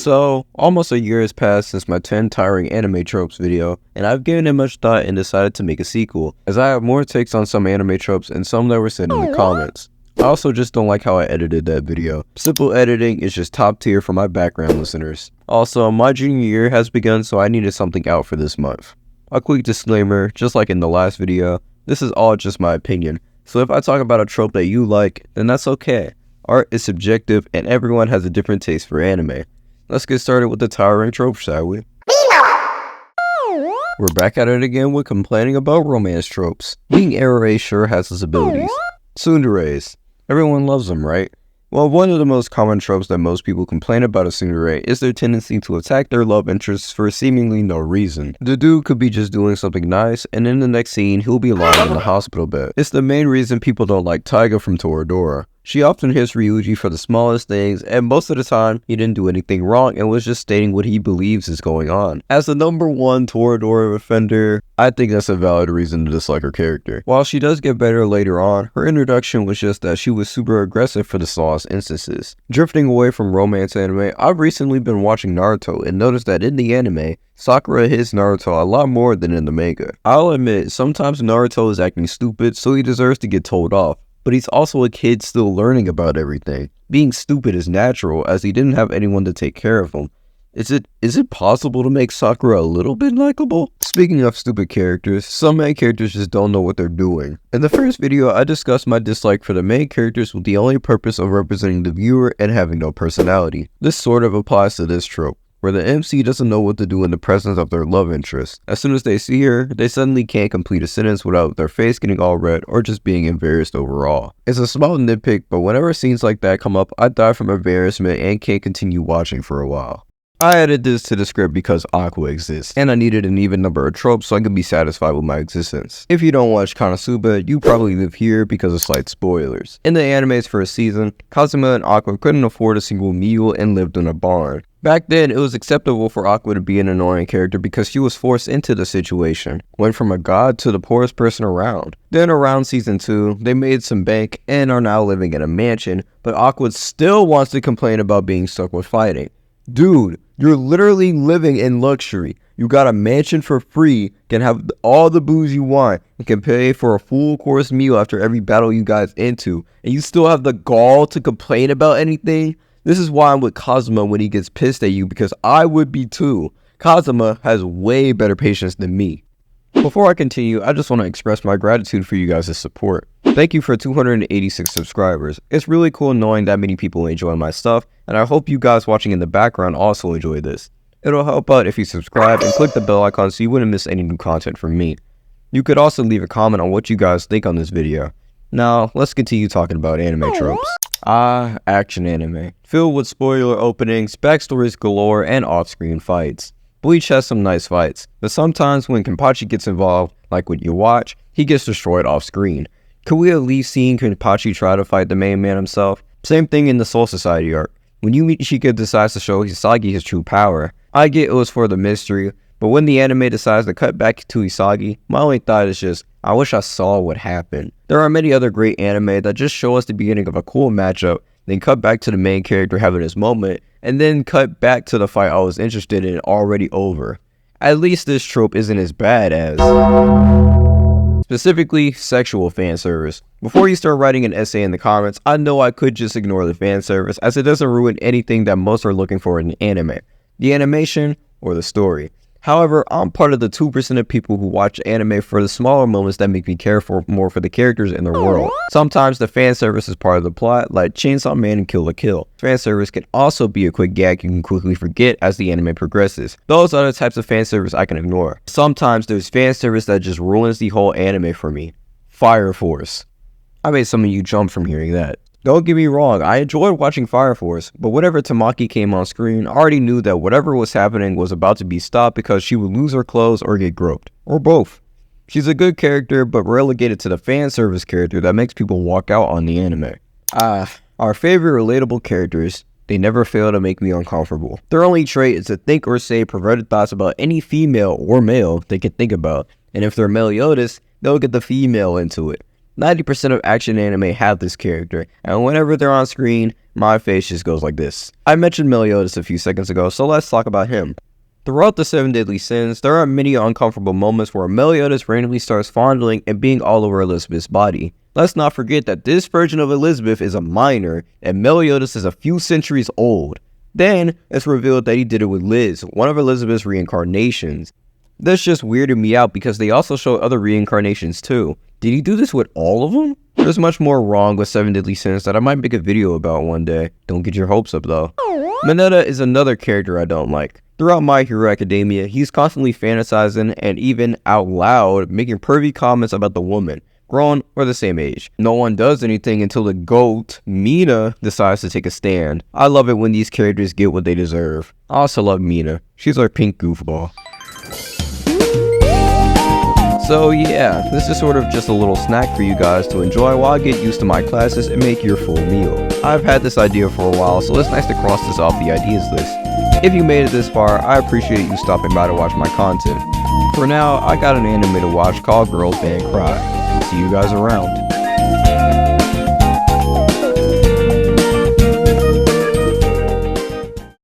So, almost a year has passed since my 10 tiring anime tropes video, and I've given it much thought and decided to make a sequel, as I have more takes on some anime tropes and some that were sent in the comments. I also just don't like how I edited that video. Simple editing is just top tier for my background listeners. Also, my junior year has begun, so I needed something out for this month. A quick disclaimer, just like in the last video, this is all just my opinion, so if I talk about a trope that you like, then that's okay. Art is subjective and everyone has a different taste for anime. Let's get started with the tiring tropes, shall we? We're back at it again with complaining about romance tropes. Being Array sure has its abilities. Tsunderes. Everyone loves them, right? Well, one of the most common tropes that most people complain about a tsundere is their tendency to attack their love interests for seemingly no reason. The dude could be just doing something nice, and in the next scene, he'll be lying in the hospital bed. It's the main reason people don't like Taiga from Toradora. She often hits Ryuji for the smallest things, and most of the time, he didn't do anything wrong and was just stating what he believes is going on. As the #1 Toradora offender, I think that's a valid reason to dislike her character. While she does get better later on, her introduction was just that she was super aggressive for the smallest instances. Drifting away from romance anime, I've recently been watching Naruto and noticed that in the anime, Sakura hits Naruto a lot more than in the manga. I'll admit, sometimes Naruto is acting stupid, so he deserves to get told off. But he's also a kid still learning about everything. Being stupid is natural, as he didn't have anyone to take care of him. Is it possible to make Sakura a little bit likable? Speaking of stupid characters, some main characters just don't know what they're doing. In the first video, I discussed my dislike for the main characters with the only purpose of representing the viewer and having no personality. This sort of applies to this trope, where the MC doesn't know what to do in the presence of their love interest. As soon as they see her, they suddenly can't complete a sentence without their face getting all red or just being embarrassed overall. It's a small nitpick, but whenever scenes like that come up, I die from embarrassment and can't continue watching for a while. I added this to the script because Aqua exists, and I needed an even number of tropes so I could be satisfied with my existence. If you don't watch Konosuba, you probably live here because of slight spoilers. In the anime's first season, Kazuma and Aqua couldn't afford a single meal and lived in a barn. Back then, it was acceptable for Aqua to be an annoying character because she was forced into the situation, went from a god to the poorest person around. Then around season 2, they made some bank and are now living in a mansion, but Aqua still wants to complain about being stuck with fighting. Dude, you're literally living in luxury. You got a mansion for free, can have all the booze you want, and can pay for a full course meal after every battle you guys into, and you still have the gall to complain about anything? This is why I'm with Kazuma when he gets pissed at you, because I would be too. Kazuma has way better patience than me. Before I continue, I just want to express my gratitude for you guys' support. Thank you for 286 subscribers. It's really cool knowing that many people enjoy my stuff, and I hope you guys watching in the background also enjoy this. It'll help out if you subscribe and click the bell icon so you wouldn't miss any new content from me. You could also leave a comment on what you guys think on this video. Now, let's continue talking about anime tropes. Action anime. Filled with spoiler openings, backstories galore, and off-screen fights. Bleach has some nice fights, but sometimes when Kenpachi gets involved, like what you watch, he gets destroyed off-screen. Could we at least see Kenpachi try to fight the main man himself? Same thing in the Soul Society arc. When Yumishika decides to show Hisagi his true power, I get it was for the mystery, but when the anime decides to cut back to Hisagi, my only thought is just, I wish I saw what happened. There are many other great anime that just show us the beginning of a cool matchup, then cut back to the main character having his moment, and then cut back to the fight I was interested in already over. At least this trope isn't as bad as... Specifically, sexual fan service. Before you start writing an essay in the comments, I know I could just ignore the fan service as it doesn't ruin anything that most are looking for in anime. The animation or the story. However, I'm part of the 2% of people who watch anime for the smaller moments that make me care more for the characters in their world. Sometimes the fan service is part of the plot, like Chainsaw Man and Kill la Kill. Fan service can also be a quick gag you can quickly forget as the anime progresses. Those are the types of fan service I can ignore. Sometimes there's fan service that just ruins the whole anime for me. Fire Force. I made some of you jump from hearing that. Don't get me wrong, I enjoyed watching Fire Force, but whenever Tamaki came on screen, I already knew that whatever was happening was about to be stopped because she would lose her clothes or get groped. Or both. She's a good character, but relegated to the fan service character that makes people walk out on the anime. Our favorite relatable characters, they never fail to make me uncomfortable. Their only trait is to think or say perverted thoughts about any female or male they can think about, and if they're Meliodas, they'll get the female into it. 90% of action anime have this character, and whenever they're on screen, my face just goes like this. I mentioned Meliodas a few seconds ago, so let's talk about him. Throughout the 7 Deadly Sins, there are many uncomfortable moments where Meliodas randomly starts fondling and being all over Elizabeth's body. Let's not forget that this version of Elizabeth is a minor, and Meliodas is a few centuries old. Then, it's revealed that he did it with Liz, one of Elizabeth's reincarnations. This just weirded me out because they also show other reincarnations too. Did he do this with all of them? There's much more wrong with 7 Deadly Sins that I might make a video about one day. Don't get your hopes up though. Mineta is another character I don't like. Throughout My Hero Academia, he's constantly fantasizing and even out loud making pervy comments about the woman, grown or the same age. No one does anything until the GOAT, Mina, decides to take a stand. I love it when these characters get what they deserve. I also love Mina. She's our pink goofball. So yeah, this is sort of just a little snack for you guys to enjoy while I get used to my classes and make your full meal. I've had this idea for a while, so it's nice to cross this off the ideas list. If you made it this far, I appreciate you stopping by to watch my content. For now, I got an anime to watch called Girls Band Cry. See you guys around.